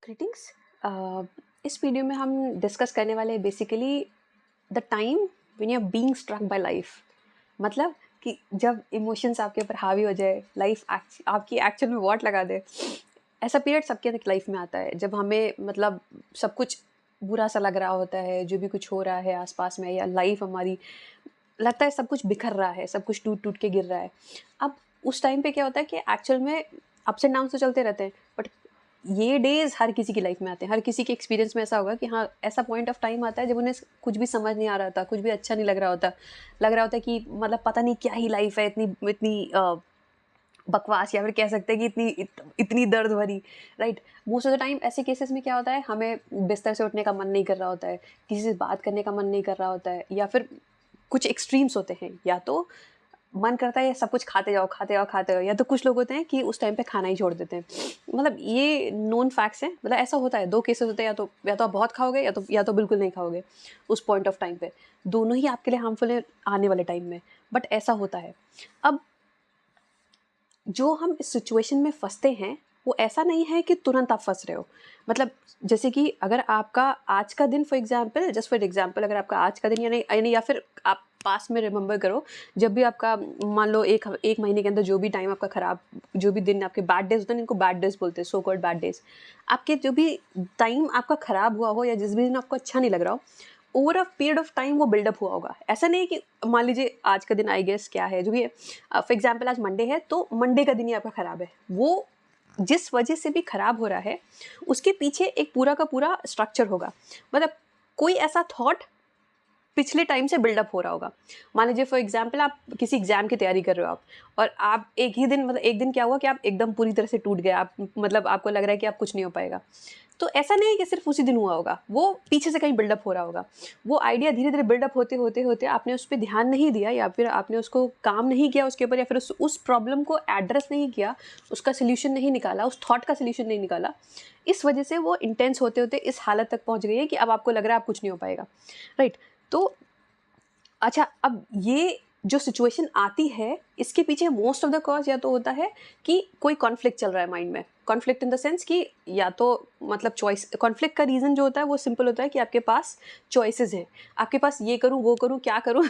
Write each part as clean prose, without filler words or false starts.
Greetings. इस video में हम डिस्कस करने वाले हैं basically the time when you are being struck by life. मतलब कि जब इमोशंस आपके ऊपर हावी हो जाए, लाइफ आपकी एक्चुअल में वॉट लगा दे। ऐसा पीरियड सबके लाइफ में आता है जब हमें मतलब सब कुछ बुरा सा लग रहा होता है, जो भी कुछ हो रहा है आसपास में, या लाइफ हमारी लगता है सब कुछ बिखर रहा है, सब कुछ टूट टूट के गिर रहा है। अब उस टाइम पे क्या होता है कि एक्चुअल में अप्स एंड डाउन तो चलते रहते हैं, बट ये डेज हर किसी की लाइफ में आते हैं। हर किसी के एक्सपीरियंस में ऐसा होगा कि हाँ, ऐसा पॉइंट ऑफ टाइम आता है जब उन्हें कुछ भी समझ नहीं आ रहा होता, कुछ भी अच्छा नहीं लग रहा होता। लग रहा होता है कि मतलब पता नहीं क्या ही लाइफ है, इतनी इतनी बकवास, या फिर कह सकते हैं कि इतनी दर्द भरी। Right. Most of the time ऐसे केसेस में क्या होता है, हमें बिस्तर से उठने का मन नहीं कर रहा होता है, किसी से बात करने का मन नहीं कर रहा होता है, या फिर कुछ एक्सट्रीम्स होते हैं। या तो मन करता है सब कुछ खाते जाओ खाते जाओ खाते जाओ, या तो कुछ लोग होते हैं कि उस टाइम पे खाना ही छोड़ देते हैं। मतलब ये नोन फैक्ट्स हैं। मतलब ऐसा होता है, दो केसेस होते हैं, या तो आप बहुत खाओगे, या तो बिल्कुल नहीं खाओगे उस पॉइंट ऑफ टाइम पे। दोनों ही आपके लिए हार्मफुल है आने वाले टाइम में, बट ऐसा होता है। अब जो हम इस सिचुएशन में फंसते हैं, वो ऐसा नहीं है कि तुरंत आप फंस रहे हो। मतलब जैसे कि अगर आपका आज का दिन जस्ट फॉर एग्जाम्पल, अगर आपका आज का दिन यानी या फिर आप पास में रिमेंबर करो, जब भी आपका मान लो एक महीने के अंदर जो भी टाइम आपका खराब, जो भी दिन आपके बैड डेज होते हैं, इनको बैड डेज बोलते हैं, सो कॉल्ड बैड डेज। आपके जो भी टाइम आपका खराब हुआ हो, या जिस भी दिन आपको अच्छा नहीं लग रहा हो, over a period of time वो बिल्डअप हुआ होगा। ऐसा नहीं कि मान लीजिए आज का दिन आई गेस क्या है जो भी है, फॉर एग्जाम्पल आज मंडे है, तो मंडे का दिन ही आपका खराब है। वो जिस वजह से भी खराब हो रहा है, उसके पीछे एक पूरा का पूरा स्ट्रक्चर होगा। मतलब कोई ऐसा थॉट पिछले टाइम से बिल्डअप हो रहा होगा। मान लीजिए फॉर एग्जाम्पल आप किसी एग्जाम की तैयारी कर रहे हो आप, और आप एक ही दिन, मतलब एक दिन क्या हुआ कि आप एकदम पूरी तरह से टूट गए, आप मतलब आपको लग रहा है कि आप कुछ नहीं हो पाएगा। तो ऐसा नहीं है कि सिर्फ उसी दिन हुआ होगा, वो पीछे से कहीं बिल्डअप हो रहा होगा। वो आइडिया धीरे धीरे बिल्डअप होते होते होते आपने उस पर ध्यान नहीं दिया, या फिर आपने उसको काम नहीं किया उसके ऊपर, या फिर उस प्रॉब्लम को एड्रेस नहीं किया, उसका सोल्यूशन नहीं निकाला, उस थॉट का सोल्यूशन नहीं निकाला। इस वजह से वो इंटेंस होते होते इस हालत तक पहुंच गई है कि अब आपको लग रहा है आप कुछ नहीं हो पाएगा। राइट। तो अच्छा, अब ये जो सिचुएशन आती है, इसके पीछे मोस्ट ऑफ द कॉज या तो होता है कि कोई कॉन्फ्लिक्ट चल रहा है माइंड में। कॉन्फ्लिक्ट इन द सेंस कि या तो मतलब चॉइस, कॉन्फ्लिक्ट का रीज़न जो होता है वो सिंपल होता है कि आपके पास चॉइसेस हैं। आपके पास ये करूँ वो करूँ क्या करूँ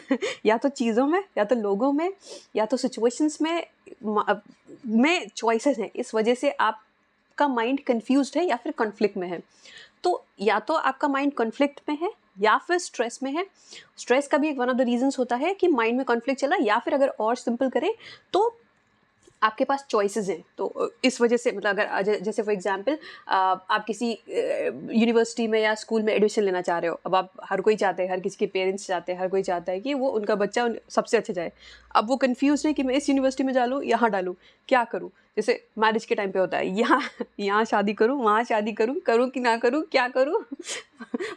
या तो चीज़ों में, या तो लोगों में, या तो सिचुएशंस में चॉइसेस हैं। इस वजह से आपका माइंड कन्फ्यूज्ड है या फिर कॉन्फ्लिक्ट में है। तो या तो आपका माइंड कॉन्फ्लिक्ट में है या फिर स्ट्रेस में है। स्ट्रेस का भी एक वन ऑफ द रीजंस होता है कि माइंड में कॉन्फ्लिक्ट चला, या फिर अगर और सिंपल करें तो आपके पास चॉइसेस हैं। तो इस वजह से मतलब अगर जैसे फॉर एग्जांपल आप किसी यूनिवर्सिटी में या स्कूल में एडमिशन लेना चाह रहे हो। अब आप, हर कोई चाहते हैं, हर किसी के पेरेंट्स चाहते हैं, हर कोई चाहता है कि वो उनका बच्चा सबसे अच्छा जाए। अब वो कंफ्यूज है कि मैं इस यूनिवर्सिटी में डालूँ, यहाँ डालूँ, क्या करूँ। जैसे मैरिज के टाइम पे होता है, यहाँ शादी करूँ, वहाँ शादी करूँ कि ना करूँ, क्या करूँ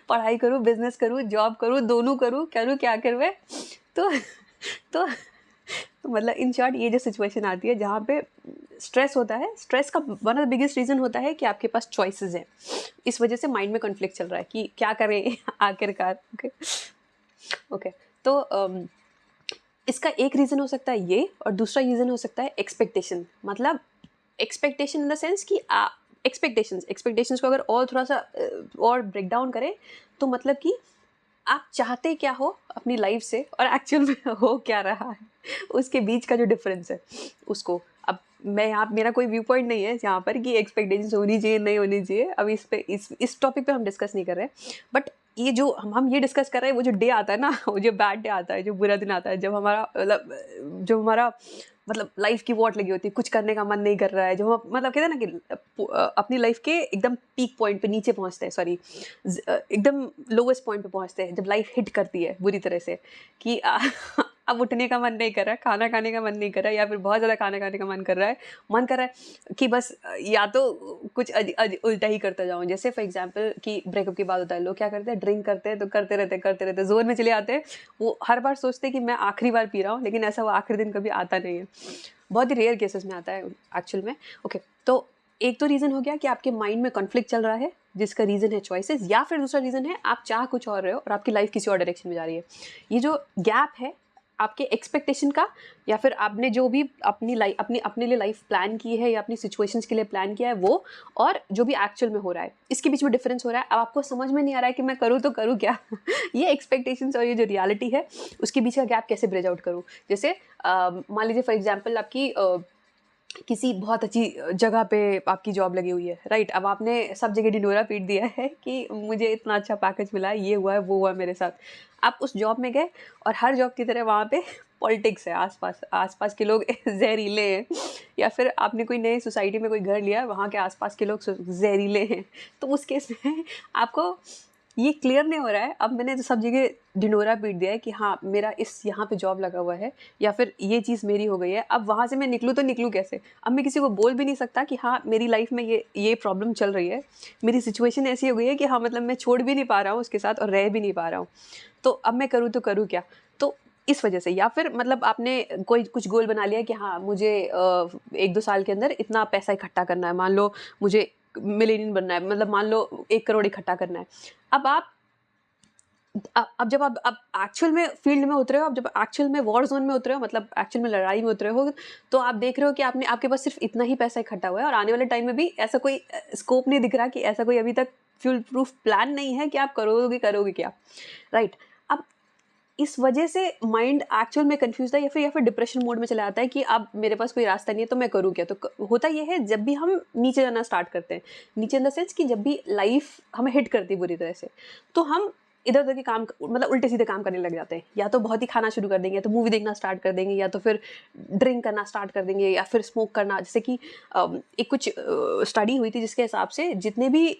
पढ़ाई करूँ, बिजनेस करूँ, जॉब करूँ, दोनों करूँ, क्या करूँ मैं। तो तो तो मतलब इन शॉर्ट ये जो सिचुएशन आती है जहाँ पे स्ट्रेस होता है, स्ट्रेस का one of the biggest reason होता है कि आपके पास चॉइसेस हैं। इस वजह से माइंड में कॉन्फ्लिक्ट चल रहा है कि क्या करें आखिरकार। Okay okay. तो इसका एक रीज़न हो सकता है ये, और दूसरा रीज़न हो सकता है एक्सपेक्टेशन। मतलब एक्सपेक्टेशन इन द सेंस कि एक्सपेक्टेशंस को अगर और थोड़ा सा और ब्रेक डाउन करें, तो मतलब कि आप चाहते क्या हो अपनी लाइफ से, और एक्चुअल में हो क्या रहा है, उसके बीच का जो डिफरेंस है उसको। अब मैं यहाँ, मेरा कोई व्यू पॉइंट नहीं है यहाँ पर कि एक्सपेक्टेशंस होनी चाहिए नहीं होनी चाहिए। अब इस टॉपिक पे हम डिस्कस नहीं कर रहे हैं। बट ये जो हम ये डिस्कस कर रहे हैं, वो जो डे आता है ना, वो जो बैड डे आता है, जो बुरा दिन आता है, जब हमारा मतलब लाइफ की वॉट लगी होती है, कुछ करने का मन नहीं कर रहा है, जो हम मतलब कहते हैं ना कि अपनी लाइफ के एकदम पीक पॉइंट पे नीचे पहुंचते हैं, सॉरी एकदम लोवेस्ट पॉइंट पे पहुंचते हैं, जब लाइफ हिट करती है बुरी तरह से कि अब उठने का मन नहीं कर रहा है, खाना खाने का मन नहीं कर रहा है, या फिर बहुत ज़्यादा खाना खाने का मन कर रहा है कि बस या तो कुछ उल्टा ही करता जाऊँ। जैसे फॉर एग्जांपल कि ब्रेकअप की बात होता है, लोग क्या करते हैं, ड्रिंक करते हैं, तो करते रहते जोर में चले आते हैं। वो हर बार सोचते हैं कि मैं आखिरी बार पी रहा हूँ, लेकिन ऐसा वो आखिरी दिन कभी आता नहीं है। बहुत ही रेयर केसेस में आता है एक्चुअल में। ओके, तो एक तो रीज़न हो गया कि आपके माइंड में कॉन्फ्लिक्ट चल रहा है, जिसका रीज़न है चॉइसेस, या फिर दूसरा रीज़न है आप चाह कुछ और रहे हो और आपकी लाइफ किसी और डायरेक्शन में जा रही है। ये जो गैप है, आपके एक्सपेक्टेशन का, या फिर आपने जो भी अपने लिए लाइफ प्लान की है या अपनी सिचुएशंस के लिए प्लान किया है वो, और जो भी एक्चुअल में हो रहा है, इसके बीच में डिफरेंस हो रहा है। अब आपको समझ में नहीं आ रहा है कि मैं करूँ तो करूँ क्या। ये एक्सपेक्टेशंस और ये जो रियलिटी है उसके बीच का गैप कैसे ब्रिज आउट करूँ। जैसे मान लीजिए फॉर एग्जाम्पल आपकी किसी बहुत अच्छी जगह पे आपकी जॉब लगी हुई है, राइट। अब आपने सब जगह ढिंढोरा पीट दिया है कि मुझे इतना अच्छा पैकेज मिला है, ये हुआ है, वो हुआ है मेरे साथ। आप उस जॉब में गए और हर जॉब की तरह वहाँ पे पॉलिटिक्स है, आसपास के लोग जहरीले हैं, या फिर आपने कोई नई सोसाइटी में कोई घर लिया, वहाँ के आसपास के लोग जहरीले हैं। तो उस केस में आपको ये क्लियर नहीं हो रहा है, अब मैंने तो सब जगह ढिंढोरा पीट दिया है कि हाँ मेरा इस यहाँ पे जॉब लगा हुआ है, या फिर ये चीज़ मेरी हो गई है, अब वहाँ से मैं निकलूँ तो निकलूँ कैसे। अब मैं किसी को बोल भी नहीं सकता कि हाँ मेरी लाइफ में ये प्रॉब्लम चल रही है, मेरी सिचुएशन ऐसी हो गई है कि हाँ मतलब मैं छोड़ भी नहीं पा रहा हूँ उसके साथ और रह भी नहीं पा रहा हूँ, तो अब मैं करूँ तो करूँ क्या। तो इस वजह से, या फिर मतलब आपने कोई कुछ गोल बना लिया कि हाँ मुझे 1-2 साल के अंदर इतना पैसा इकट्ठा करना है, मान लो मुझे मिलेनियन बनना है, मतलब मान लो 1 करोड़ इकट्ठा करना है। अब आप अब जब आप एक्चुअल में फील्ड में उतरे हो, अब जब एक्चुअल में वॉर जोन में उतरे हो, मतलब एक्चुअल में लड़ाई में उतरे हो, तो आप देख रहे हो कि आपके पास सिर्फ इतना ही पैसा इकट्ठा हुआ है और आने वाले टाइम में भी ऐसा कोई स्कोप नहीं दिख रहा, कि ऐसा कोई अभी तक फ्यूल प्रूफ प्लान नहीं है कि आप करोगे क्या, राइट। अब इस वजह से माइंड एक्चुअल में कंफ्यूज है, या फिर डिप्रेशन मोड में चला जाता है कि अब मेरे पास कोई रास्ता नहीं है तो मैं करूँ क्या। तो होता यह है जब भी हम नीचे जाना स्टार्ट करते हैं, नीचे इन द सेंस कि जब भी लाइफ हमें हिट करती है बुरी तरह से, तो हम इधर उधर के काम, मतलब उल्टे सीधे काम करने लग जाते हैं। या तो बहुत ही खाना शुरू कर देंगे, या तो मूवी देखना स्टार्ट कर देंगे, या तो फिर ड्रिंक करना स्टार्ट कर देंगे, या फिर स्मोक करना। जैसे कि एक कुछ स्टडी हुई थी जिसके हिसाब से जितने भी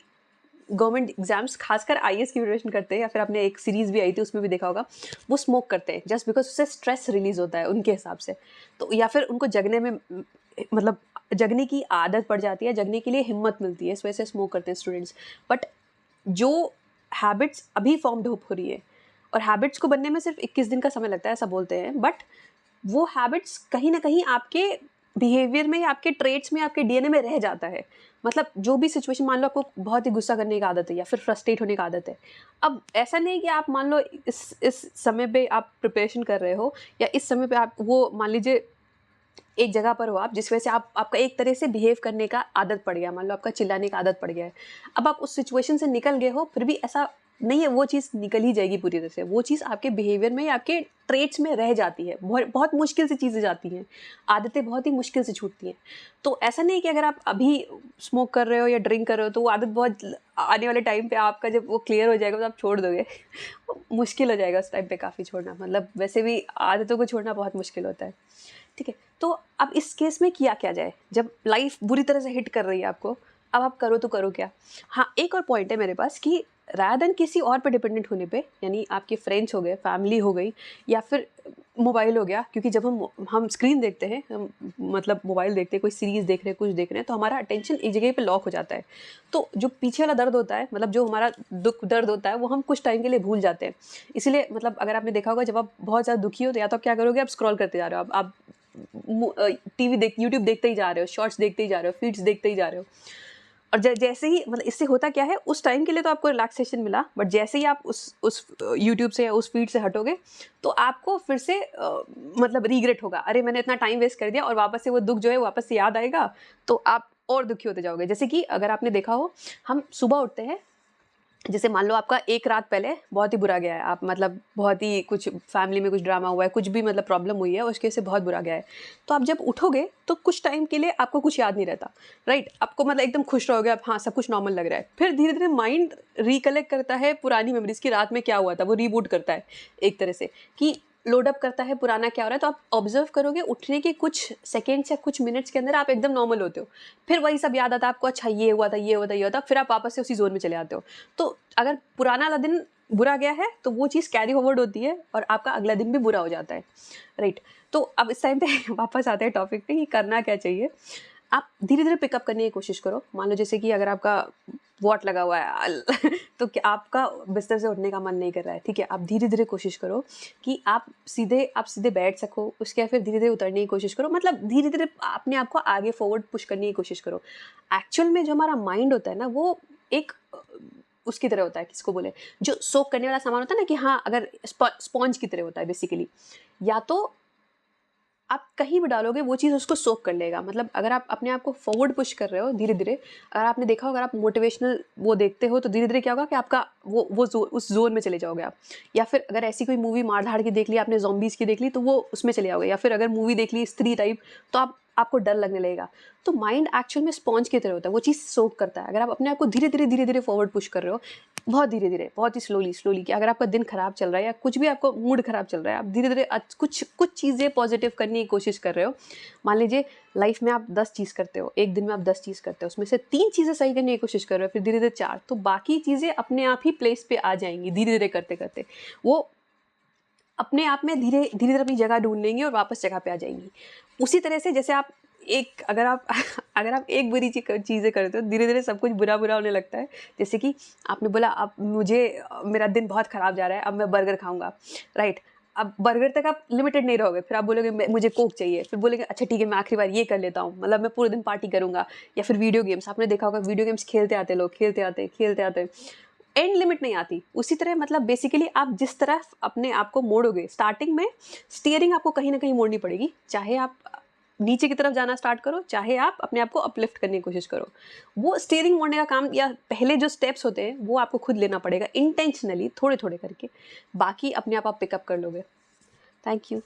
गवर्नमेंट एग्जाम्स खासकर आईएएस की प्रिपरेशन करते हैं, या फिर आपने एक सीरीज भी आई थी उसमें भी देखा होगा, वो स्मोक करते हैं जस्ट बिकॉज उससे स्ट्रेस रिलीज होता है उनके हिसाब से। तो या फिर उनको जगने में मतलब जगने की आदत पड़ जाती है, जगने के लिए हिम्मत मिलती है, इस वजह से स्मोक करते हैं स्टूडेंट्स। बट जो हैबिट्स अभी फॉर्म्ड हो रही है, और हैबिट्स को बनने में सिर्फ 21 दिन का समय लगता है ऐसा बोलते हैं, बट वो हैबिट्स कहीं ना कहीं आपके बिहेवियर में या आपके ट्रेट्स में, आपके डीएनए में रह जाता है। मतलब जो भी सिचुएशन, मान लो आपको बहुत ही गुस्सा करने की आदत है या फिर फ्रस्ट्रेट होने की आदत है, अब ऐसा नहीं कि आप मान लो इस समय पे आप प्रिपरेशन कर रहे हो, या इस समय पे आप वो मान लीजिए एक जगह पर हो आप, जिस वजह से आपका एक तरह से बिहेव करने का आदत पड़ गया, मान लो आपका चिल्लाने का आदत पड़ गया है। अब आप उस सिचुएशन से निकल गए हो, फिर भी ऐसा नहीं है, वो चीज़ निकल ही जाएगी पूरी तरह से। वो चीज़ आपके बिहेवियर में या आपके ट्रेट्स में रह जाती है, बहुत बहुत मुश्किल से चीज़ें जाती हैं, आदतें बहुत ही मुश्किल से छूटती हैं। तो ऐसा नहीं कि अगर आप अभी स्मोक कर रहे हो या ड्रिंक कर रहे हो तो वो आदत बहुत आने वाले टाइम पे आपका जब वो क्लियर हो जाएगा तो आप छोड़ दोगे। मुश्किल हो जाएगा उस टाइम पे काफ़ी छोड़ना, मतलब वैसे भी आदतों को छोड़ना बहुत मुश्किल होता है। ठीक है, तो अब इस केस में किया क्या जाए जब लाइफ बुरी तरह से हिट कर रही है आपको, अब आप करो तो करो क्या। हाँ, एक और पॉइंट है मेरे पास कि रादर देन किसी और पे डिपेंडेंट होने पे, यानी आपके फ्रेंड्स हो गए, फैमिली हो गई, या फिर मोबाइल हो गया, क्योंकि जब हम स्क्रीन देखते हैं, हम मतलब मोबाइल देखते हैं, कोई सीरीज़ देख रहे हैं, कुछ देख रहे हैं, तो हमारा अटेंशन एक जगह पे लॉक हो जाता है। तो जो पीछे वाला दर्द होता है, मतलब जो हमारा दुख दर्द होता है, वो हम कुछ टाइम के लिए भूल जाते हैं। इसीलिए मतलब अगर आपने देखा होगा, जब आप बहुत ज़्यादा दुखी हो तो या तो आप क्या करोगे, आप स्क्रॉल करते जा रहे हो, आप टीवी यूट्यूब देखते ही जा रहे हो, शॉर्ट्स देखते ही जा रहे हो, फीड्स देखते ही जा रहे हो। और जैसे ही मतलब इससे होता क्या है, उस टाइम के लिए तो आपको रिलैक्सेशन मिला, बट जैसे ही आप उस यूट्यूब से या उस फीड से हटोगे तो आपको फिर से मतलब रिग्रेट होगा, अरे मैंने इतना टाइम वेस्ट कर दिया, और वापस से वो दुख जो है वापस से याद आएगा, तो आप और दुखी होते जाओगे। जैसे कि अगर आपने देखा हो, हम सुबह उठते हैं, जैसे मान लो आपका एक रात पहले बहुत ही बुरा गया है, आप मतलब बहुत ही कुछ फैमिली में कुछ ड्रामा हुआ है, कुछ भी मतलब प्रॉब्लम हुई है, उसके से बहुत बुरा गया है, तो आप जब उठोगे तो कुछ टाइम के लिए आपको कुछ याद नहीं रहता, राइट। आपको मतलब एकदम खुश रहोगे आप, हाँ सब कुछ नॉर्मल लग रहा है। फिर धीरे धीरे माइंड रिकलेक्ट करता है पुरानी मेमोरीज की, रात में क्या हुआ था, वो रीबूट करता है एक तरह से, कि लोड अप करता है पुराना क्या हो रहा है। तो आप ऑब्जर्व करोगे, उठने के कुछ सेकेंड्स या कुछ मिनट्स के अंदर आप एकदम नॉर्मल होते हो, फिर वही सब याद आता है आपको, अच्छा ये हुआ था, ये हुआ था, ये हुआ था, फिर आप वापस से उसी जोन में चले आते हो। तो अगर पुराना वाला दिन बुरा गया है तो वो चीज़ कैरी फॉरवर्ड होती है और आपका अगला दिन भी बुरा हो जाता है, राइट। तो अब इस टाइम पे वापस आते हैं टॉपिक पे कि करना क्या चाहिए। आप धीरे धीरे पिकअप करने की कोशिश करो। मान लो जैसे कि अगर आपका वॉट लगा हुआ है तो क्या आपका बिस्तर से उठने का मन नहीं कर रहा है, ठीक है, आप धीरे धीरे कोशिश करो कि आप सीधे बैठ सको, उसके फिर धीरे धीरे उतरने की कोशिश करो, मतलब धीरे धीरे अपने आप को आगे फॉरवर्ड पुश करने की कोशिश करो। एक्चुअल में जो हमारा माइंड होता है ना, वो एक उसकी तरह होता है, किसको बोले, जो सोक करने वाला सामान होता है ना, कि हाँ अगर स्पॉन्ज की तरह होता है बेसिकली। या तो आप कहीं भी डालोगे वो चीज़ उसको सोक कर लेगा। मतलब अगर आप अपने आप को फॉरवर्ड पुश कर रहे हो धीरे धीरे, अगर आपने देखा हो, अगर आप मोटिवेशनल वो देखते हो तो धीरे धीरे क्या होगा कि आपका उस जोन में चले जाओगे आप। या फिर अगर ऐसी कोई मूवी मार धाड़ की देख ली आपने, जॉम्बीज की देख ली, तो वो उसमें चले जाओगे। या फिर अगर मूवी देख ली स्त्री टाइप, तो आपको डर लगने लगेगा। तो माइंड एक्चुअल में स्पॉन्ज की तरह होता है, वो चीज़ सोक करता है। अगर आप अपने आप को धीरे धीरे फॉरवर्ड पुश कर रहे हो, बहुत धीरे धीरे, बहुत ही स्लोली, कि अगर आपका दिन खराब चल रहा है या कुछ भी आपको मूड खराब चल रहा है, आप धीरे धीरे कुछ चीज़ें पॉजिटिव करने की कोशिश कर रहे हो। मान लीजिए लाइफ में आप 10 चीज़ करते हो, एक दिन में आप 10 चीज़ करते हो, उसमें से 3 चीज़ें सही करने की कोशिश कर रहे हो, फिर धीरे धीरे 4, तो बाकी चीज़ें अपने आप ही प्लेस पे आ जाएंगी धीरे धीरे करते करते। वो अपने आप में धीरे धीरे अपनी जगह ढूंढ लेंगी और वापस जगह पे आ जाएंगी। उसी तरह से जैसे आप एक अगर आप अगर आप एक बुरी चीज़ें करते हो, धीरे धीरे सब कुछ बुरा बुरा होने लगता है। जैसे कि आपने बोला अब मेरा दिन बहुत ख़राब जा रहा है, अब मैं बर्गर खाऊंगा, राइट। अब बर्गर तक आप लिमिटेड नहीं रहोगे, फिर आप बोलोगे मुझे कोक चाहिए, फिर बोलेंगे अच्छा ठीक है मैं आखिरी बार ये कर लेता हूँ, मतलब मैं पूरे दिन पार्टी करूंगा। या फिर वीडियो गेम्स, आपने देखा होगा वीडियो गेम्स खेलते आते लोग, खेलते आते एंड लिमिट नहीं आती। उसी तरह मतलब बेसिकली आप जिस तरफ अपने आप को मोड़ोगे, स्टार्टिंग में स्टीयरिंग आपको कहीं ना कहीं मोड़नी पड़ेगी, चाहे आप नीचे की तरफ जाना स्टार्ट करो, चाहे आप अपने आप को अपलिफ्ट करने की कोशिश करो। वो स्टीयरिंग मोड़ने का काम या पहले जो स्टेप्स होते हैं वो आपको खुद लेना पड़ेगा इंटेंशनली, थोड़े थोड़े करके। बाकी अपने आप पिकअप कर लोगे। Thank you.